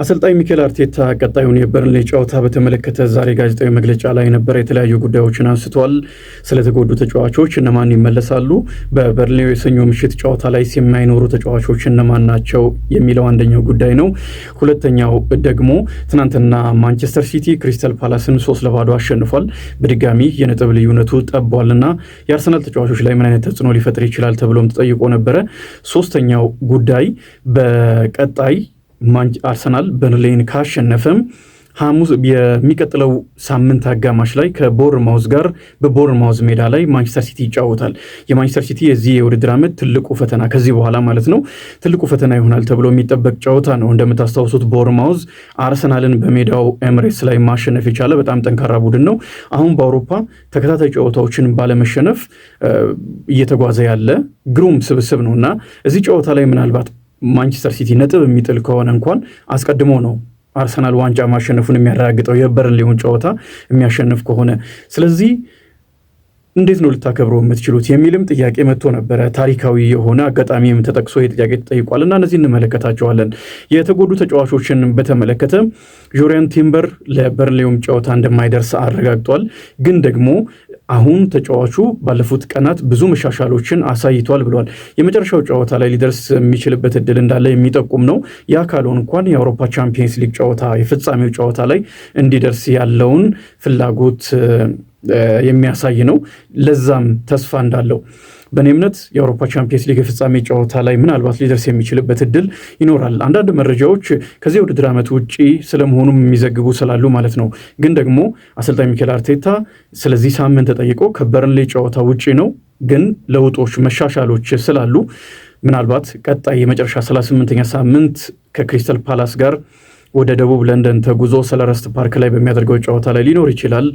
አሰልጣኝ ሚኬል አርቴታ ቀጣዩን የበርንሌ ጨዋታ በተመለከተ ዛሬ ጋዜጣዊ መግለጫ ላይ ነበር የተለያዩ ጉዳዮችን አንስቷል። ስለተጎዱ ተጫዋቾች እነማን ይመለሳሉ፣ በበርንሌው የሰኞ ምሽት ጨዋታ ላይ የማይኖሩ ተጫዋቾች እነማን ናቸው የሚለው አንደኛው ጉዳይ ነው። ሁለተኛው ደግሞ ትናንትና ማንቸስተር ሲቲ ክሪስታል ፓላስን 3-0 አሸንፏል። በድጋሚ የነጥብ ልዩነቱ ጠቧልና የአርሰናል ተጫዋቾች ላይ ምን አይነት ተጽዕኖ ሊፈጥር ይችላል ተብሎም ተጠይቆ ነበረ። ሶስተኛው ጉዳይ በቀጣይ አርሰናል በርንሌይን ካሸነፈም ሐሙስ የሚቀጥለው ሳምንት አጋማሽ ላይ ከቦርንማውዝ ጋር በቦርንማውዝ ሜዳ ላይ ማንቸስተር ሲቲ ይጫወታል። የማንቸስተር ሲቲ የዚህ የውድድር ዓመት ትልቁ ፈተና ከዚህ በኋላ ማለት ነው ትልቁ ፈተና ይሆናል ተብሎ የሚጠበቅ ጨዋታ ነው። እንደምታስታውሱት ቦርንማውዝ አርሰናልን በሜዳው ኤምሬትስ ላይ ማሸነፍ የቻለ በጣም ጠንካራ ቡድን ነው። አሁን በአውሮፓ ተከታታይ ጨዋታዎችን ባለመሸነፍ እየተጓዘ ያለ ግሩም ስብስብ ነው እና እዚህ ጨዋታ ላይ ምናልባት ማንቸስተር ሲቲ ነጥብ የሚጥል ከሆነ እንኳን አስቀድሞ ነው አርሰናል ዋንጫ ማሸነፉን የሚያረጋግጠው የበርንሌውን ጨዋታ የሚያሸንፍ ከሆነ። ስለዚህ እንዴት ነው ልታከብረው የምትችሉት የሚልም ጥያቄ መጥቶ ነበረ። ታሪካዊ የሆነ አጋጣሚም ተጠቅሶ የጥያቄ ተጠይቋል እና እነዚህ እንመለከታቸዋለን። የተጎዱ ተጫዋቾችን በተመለከተ ጆሪያን ቲምበር ለበርንሌውም ጨዋታ እንደማይደርስ አረጋግጧል። ግን ደግሞ አሁን ተጫዋቹ ባለፉት ቀናት ብዙ መሻሻሎችን አሳይቷል ብሏል። የመጨረሻው ጨዋታ ላይ ሊደርስ የሚችልበት እድል እንዳለ የሚጠቁም ነው። ያ ካልሆነ እንኳን የአውሮፓ ቻምፒየንስ ሊግ ጨዋታ የፍጻሜው ጨዋታ ላይ እንዲደርስ ያለውን ፍላጎት የሚያሳይ ነው። ለዛም ተስፋ እንዳለው በእኔ እምነት የአውሮፓ ቻምፒየንስ ሊግ የፍጻሜ ጨዋታ ላይ ምናልባት ሊደርስ የሚችልበት እድል ይኖራል። አንዳንድ መረጃዎች ከዚህ ውድድር ዓመት ውጪ ስለመሆኑም የሚዘግቡ ስላሉ ማለት ነው። ግን ደግሞ አሰልጣኝ ሚኬል አርቴታ ስለዚህ ሳምንት ተጠይቆ ከበርንሌ ጨዋታ ውጪ ነው፣ ግን ለውጦች መሻሻሎች ስላሉ ምናልባት ቀጣይ የመጨረሻ 38ኛ ሳምንት ከክሪስታል ፓላስ ጋር ወደ ደቡብ ለንደን ተጉዞ ሰለረስት ፓርክ ላይ በሚያደርገው ጨዋታ ላይ ሊኖር ይችላል።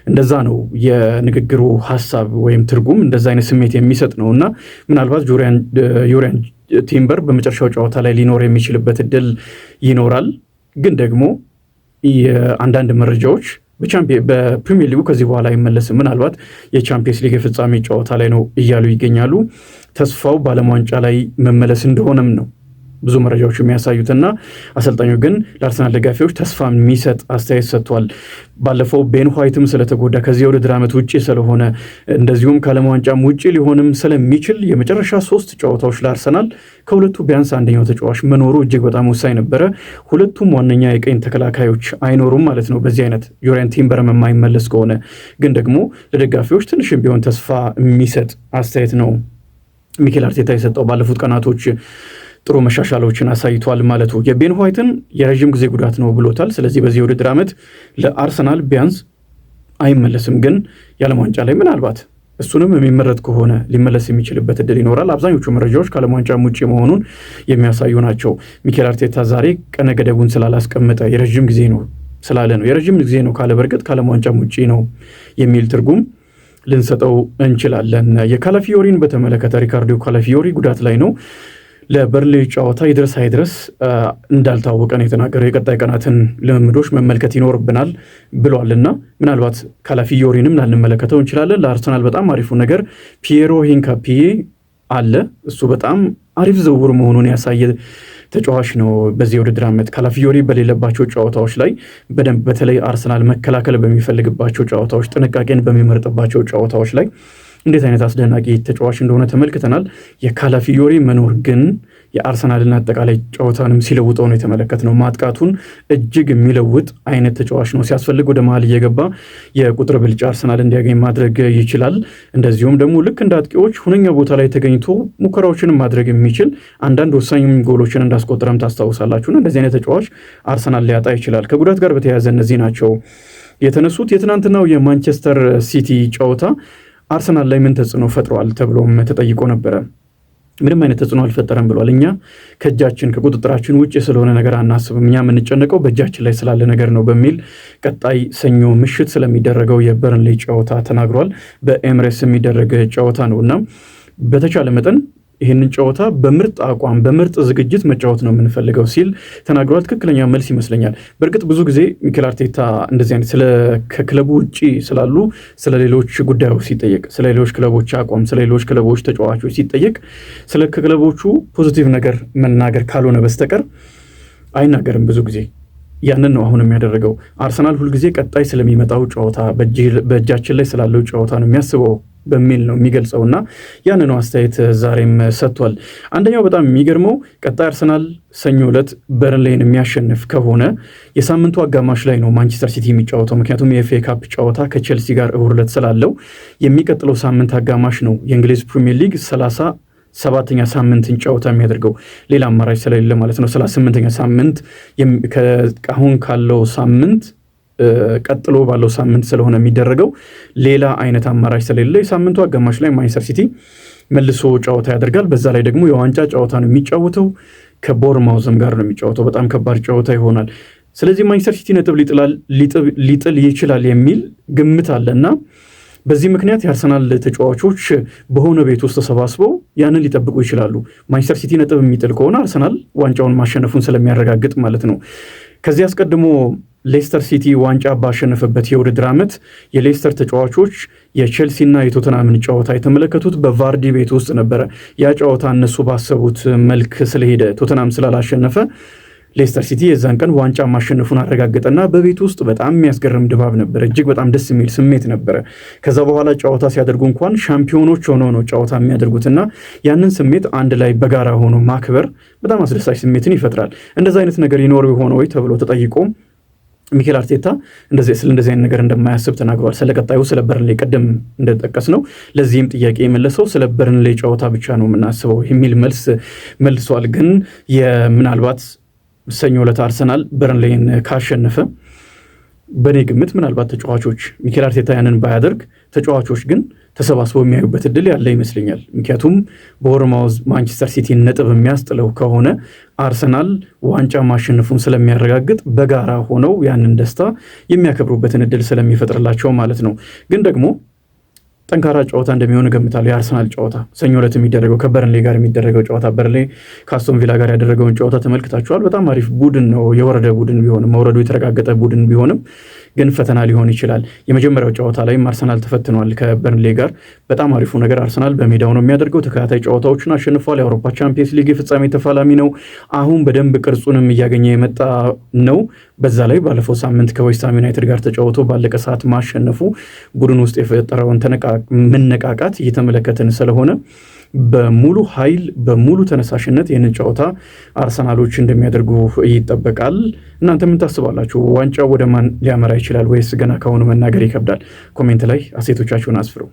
እንደዛ ነው የንግግሩ ሀሳብ ወይም ትርጉም፣ እንደዛ አይነት ስሜት የሚሰጥ ነው እና ምናልባት ጆሪያን ቲምበር በመጨረሻው ጨዋታ ላይ ሊኖር የሚችልበት እድል ይኖራል። ግን ደግሞ የአንዳንድ መረጃዎች በፕሪሚየር ሊጉ ከዚህ በኋላ አይመለስም፣ ምናልባት የቻምፒየንስ ሊግ የፍጻሜ ጨዋታ ላይ ነው እያሉ ይገኛሉ። ተስፋው በዓለም ዋንጫ ላይ መመለስ እንደሆነም ነው ብዙ መረጃዎች የሚያሳዩትና አሰልጣኙ ግን ለአርሰናል ደጋፊዎች ተስፋ የሚሰጥ አስተያየት ሰጥቷል። ባለፈው ቤን ዋይትም ስለተጎዳ ከዚህ የውድድር ዓመት ውጭ ስለሆነ እንደዚሁም ከዓለም ዋንጫም ውጭ ሊሆንም ስለሚችል የመጨረሻ 3 ጨዋታዎች ለአርሰናል ከሁለቱ ቢያንስ አንደኛው ተጫዋች መኖሩ እጅግ በጣም ወሳኝ ነበረ። ሁለቱም ዋነኛ የቀኝ ተከላካዮች አይኖሩም ማለት ነው በዚህ አይነት ጆሪያን ቲምበርም የማይመለስ ከሆነ። ግን ደግሞ ለደጋፊዎች ትንሽም ቢሆን ተስፋ የሚሰጥ አስተያየት ነው ሚኬል አርቴታ የሰጠው። ባለፉት ቀናቶች ጥሩ መሻሻሎችን አሳይቷል ማለቱ የቤን ዋይትን የረዥም ጊዜ ጉዳት ነው ብሎታል። ስለዚህ በዚህ የውድድር ዓመት ለአርሰናል ቢያንስ አይመለስም። ግን የዓለም ዋንጫ ላይ ምናልባት እሱንም የሚመረጥ ከሆነ ሊመለስ የሚችልበት እድል ይኖራል። አብዛኞቹ መረጃዎች ከዓለም ዋንጫ ውጭ መሆኑን የሚያሳዩ ናቸው። ሚኬል አርቴታ ዛሬ ቀነ ገደቡን ስላላስቀመጠ የረዥም ጊዜ ነው ስላለ ነው። የረዥም ጊዜ ነው ካለ በርግጥ ከዓለም ዋንጫ ውጭ ነው የሚል ትርጉም ልንሰጠው እንችላለን። የካላፊዮሪን በተመለከተ ሪካርዶ ካላፊዮሪ ጉዳት ላይ ነው። ለበርንሌ ጨዋታ ይድረስ አይድረስ እንዳልታወቀ ነው የተናገረው። የቀጣይ ቀናትን ልምምዶች መመልከት ይኖርብናል ብሏልና ምናልባት ካላፊዮሪንም ላንመለከተው እንችላለን። ለአርሰናል በጣም አሪፉ ነገር ፒየሮ ሂንካፒዬ አለ። እሱ በጣም አሪፍ ዝውውር መሆኑን ያሳየ ተጫዋች ነው። በዚህ ውድድር ዓመት ካላፊዮሪ በሌለባቸው ጨዋታዎች ላይ በደንብ በተለይ አርሰናል መከላከል በሚፈልግባቸው ጨዋታዎች፣ ጥንቃቄን በሚመርጥባቸው ጨዋታዎች ላይ እንዴት አይነት አስደናቂ ተጫዋች እንደሆነ ተመልክተናል። የካላፊዮሪ መኖር ግን የአርሰናልን አጠቃላይ ጨዋታንም ሲለውጠው ነው የተመለከትነው። ማጥቃቱን እጅግ የሚለውጥ አይነት ተጫዋች ነው። ሲያስፈልግ ወደ መሀል እየገባ የቁጥር ብልጫ አርሰናል እንዲያገኝ ማድረግ ይችላል። እንደዚሁም ደግሞ ልክ እንደ አጥቂዎች ሁነኛ ቦታ ላይ ተገኝቶ ሙከራዎችን ማድረግ የሚችል አንዳንድ ወሳኝ ጎሎችን እንዳስቆጠረም ታስታውሳላችሁና እንደዚህ አይነት ተጫዋች አርሰናል ሊያጣ ይችላል። ከጉዳት ጋር በተያያዘ እነዚህ ናቸው የተነሱት። የትናንትናው የማንቸስተር ሲቲ ጨዋታ አርሰናል ላይ ምን ተጽዕኖ ፈጥሯል ተብሎም ተጠይቆ ነበረ። ምንም አይነት ተጽዕኖ አልፈጠረም ብሏል። እኛ ከእጃችን ከቁጥጥራችን ውጭ ስለሆነ ነገር አናስብም፣ እኛ የምንጨነቀው በእጃችን ላይ ስላለ ነገር ነው በሚል ቀጣይ ሰኞ ምሽት ስለሚደረገው የበርንሌ ጨዋታ ተናግሯል። በኤምሬትስ የሚደረግ ጨዋታ ነው እና በተቻለ መጠን ይህንን ጨዋታ በምርጥ አቋም በምርጥ ዝግጅት መጫወት ነው የምንፈልገው ሲል ተናግሯል። ትክክለኛ መልስ ይመስለኛል። በእርግጥ ብዙ ጊዜ ሚኬል አርቴታ እንደዚህ አይነት ከክለቡ ውጭ ስላሉ ስለ ሌሎች ጉዳዮች ሲጠየቅ፣ ስለ ሌሎች ክለቦች አቋም፣ ስለ ሌሎች ክለቦች ተጫዋቾች ሲጠየቅ ስለ ክለቦቹ ፖዚቲቭ ነገር መናገር ካልሆነ በስተቀር አይናገርም ብዙ ጊዜ። ያንን ነው አሁን የሚያደርገው። አርሰናል ሁልጊዜ ቀጣይ ስለሚመጣው ጨዋታ በእጃችን ላይ ስላለው ጨዋታ ነው የሚያስበው በሚል ነው የሚገልጸው እና ያንኑ አስተያየት ዛሬም ሰጥቷል። አንደኛው በጣም የሚገርመው ቀጣይ አርሰናል ሰኞ ዕለት በርንሌይን የሚያሸንፍ ከሆነ የሳምንቱ አጋማሽ ላይ ነው ማንቸስተር ሲቲ የሚጫወተው። ምክንያቱም የኤፍኤ ካፕ ጨዋታ ከቼልሲ ጋር እሁድ ዕለት ስላለው የሚቀጥለው ሳምንት አጋማሽ ነው የእንግሊዝ ፕሪሚየር ሊግ 37ኛ ሳምንትን ጨዋታ የሚያደርገው ሌላ አማራጭ ስለሌለ ማለት ነው። 38ኛ ሳምንት አሁን ካለው ሳምንት ቀጥሎ ባለው ሳምንት ስለሆነ የሚደረገው ሌላ አይነት አማራጭ ስለሌለ የሳምንቱ አጋማሽ ላይ ማንቸስተር ሲቲ መልሶ ጨዋታ ያደርጋል። በዛ ላይ ደግሞ የዋንጫ ጨዋታ ነው የሚጫወተው፣ ከቦርማውዝም ጋር ነው የሚጫወተው። በጣም ከባድ ጨዋታ ይሆናል። ስለዚህ ማንቸስተር ሲቲ ነጥብ ሊጥል ይችላል የሚል ግምት አለና በዚህ ምክንያት የአርሰናል ተጫዋቾች በሆነ ቤት ውስጥ ተሰባስበው ያንን ሊጠብቁ ይችላሉ። ማንቸስተር ሲቲ ነጥብ የሚጥል ከሆነ አርሰናል ዋንጫውን ማሸነፉን ስለሚያረጋግጥ ማለት ነው። ከዚህ አስቀድሞ ሌስተር ሲቲ ዋንጫ ባሸነፈበት የውድድር ዓመት የሌስተር ተጫዋቾች የቼልሲና የቶተናምን ጨዋታ የተመለከቱት በቫርዲ ቤት ውስጥ ነበረ። ያ ጨዋታ እነሱ ባሰቡት መልክ ስለሄደ ቶተናም ስላላሸነፈ ሌስተር ሲቲ የዛን ቀን ዋንጫ ማሸነፉን አረጋገጠና በቤት ውስጥ በጣም የሚያስገርም ድባብ ነበረ። እጅግ በጣም ደስ የሚል ስሜት ነበረ። ከዛ በኋላ ጨዋታ ሲያደርጉ እንኳን ሻምፒዮኖች ሆነው ነው ጨዋታ የሚያደርጉትና ያንን ስሜት አንድ ላይ በጋራ ሆኖ ማክበር በጣም አስደሳች ስሜትን ይፈጥራል። እንደዛ አይነት ነገር ይኖር ሆነ ወይ ተብሎ ተጠይቆ ሚኬል አርቴታ እንደዚህ አይነት ነገር እንደማያስብ ተናግሯል። ስለ ቀጣዩ ስለ በርንሌይ ቀደም እንደጠቀስ ነው ለዚህም ጥያቄ የመለሰው ስለ በርንሌይ ጨዋታ ብቻ ነው የምናስበው የሚል መልስ መልሷል። ግን ምናልባት ሰኞ ዕለት አርሰናል በርንሌይን ካሸነፈ በኔ ግምት ምናልባት ተጫዋቾች ሚኬል አርቴታ ያንን ባያደርግ ተጫዋቾች ግን ተሰባስበው የሚያዩበት እድል ያለ ይመስለኛል። ምክንያቱም በቦርማውዝ ማንቸስተር ሲቲ ነጥብ የሚያስጥለው ከሆነ አርሰናል ዋንጫ ማሸነፉን ስለሚያረጋግጥ በጋራ ሆነው ያንን ደስታ የሚያከብሩበትን እድል ስለሚፈጥርላቸው ማለት ነው። ግን ደግሞ ጠንካራ ጨዋታ እንደሚሆን እገምታለሁ። የአርሰናል ጨዋታ ሰኞ ዕለት የሚደረገው ከበርንሌይ ጋር የሚደረገው ጨዋታ በርንሌይ ከአስቶን ቪላ ጋር ያደረገውን ጨዋታ ተመልክታችኋል። በጣም አሪፍ ቡድን ነው። የወረደ ቡድን ቢሆንም መውረዱ የተረጋገጠ ቡድን ቢሆንም ግን ፈተና ሊሆን ይችላል። የመጀመሪያው ጨዋታ ላይም አርሰናል ተፈትኗል ከበርንሌይ ጋር። በጣም አሪፉ ነገር አርሰናል በሜዳው ነው የሚያደርገው። ተከታታይ ጨዋታዎችን አሸንፏል። የአውሮፓ ቻምፒየንስ ሊግ የፍጻሜ ተፋላሚ ነው። አሁን በደንብ ቅርጹንም እያገኘ የመጣ ነው። በዛ ላይ ባለፈው ሳምንት ከዌስትሃም ዩናይትድ ጋር ተጫውቶ ባለቀ ሰዓት ማሸነፉ ቡድን ውስጥ የፈጠረውን መነቃቃት እየተመለከትን ስለሆነ በሙሉ ኃይል በሙሉ ተነሳሽነት ይህንን ጨዋታ አርሰናሎች እንደሚያደርጉ ይጠበቃል። እናንተ ምን ታስባላችሁ? ዋንጫው ወደ ማን ሊያመራ ይችላል? ወይስ ገና ከሆኑ መናገር ይከብዳል? ኮሜንት ላይ አስተያየቶቻችሁን አስፍሩ።